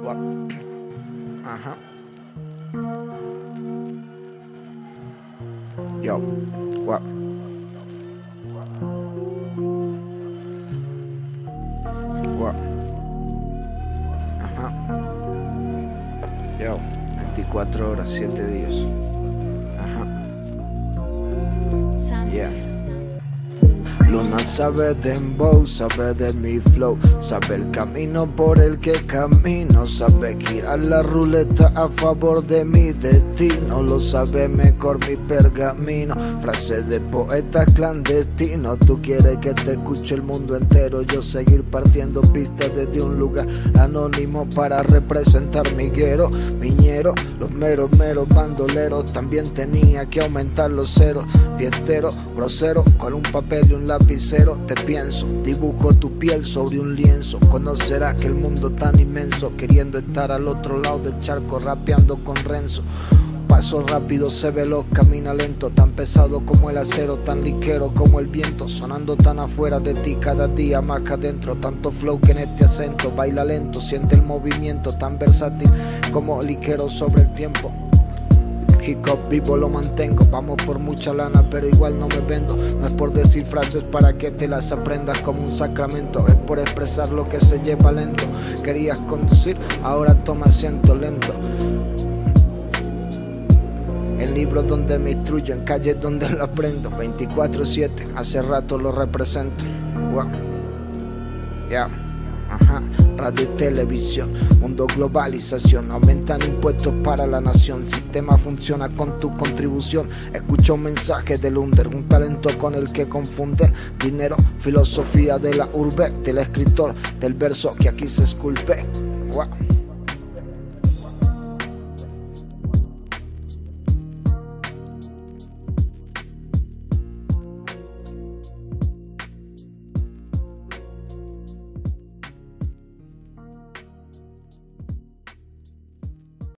What? Ajá. Yo, what? What? Ajá. Yo, 24 horas, 7 días. Ajá. Yeah. Luna sabe de dembow, sabe de mi flow, sabe el camino por el que camino, sabe girar la ruleta a favor de mi destino, lo sabe mejor mi pergamino, frase de poeta clandestino. Tú quieres que te escuche el mundo entero, yo seguir partiendo pistas desde un lugar anónimo para representar mi guero, miñero, los meros bandoleros. También tenía que aumentar los ceros, fiestero, grosero, con un papel y un lapicero. Te pienso, dibujo tu piel sobre un lienzo. Conocerás que el mundo tan inmenso, queriendo estar al otro lado del charco, rapeando con Renzo. Paso rápido, se veloz, camina lento, tan pesado como el acero, tan ligero como el viento, sonando tan afuera de ti, cada día más que adentro. Tanto flow que en este acento, baila lento, siente el movimiento, tan versátil como ligero sobre el tiempo. Hip hop vivo lo mantengo, vamos por mucha lana pero igual no me vendo. No es por decir frases para que te las aprendas como un sacramento, es por expresar lo que se lleva lento. Querías conducir, ahora toma asiento lento. En libros donde me instruyo, en calles donde lo aprendo. 24/7, hace rato lo represento. Wow. Yeah. Ajá. Radio y televisión, mundo globalización, aumentan impuestos para la nación. Sistema funciona con tu contribución. Escucho un mensaje del under, un talento con el que confunde dinero, filosofía de la urbe, del escritor, del verso que aquí se esculpe. Wow.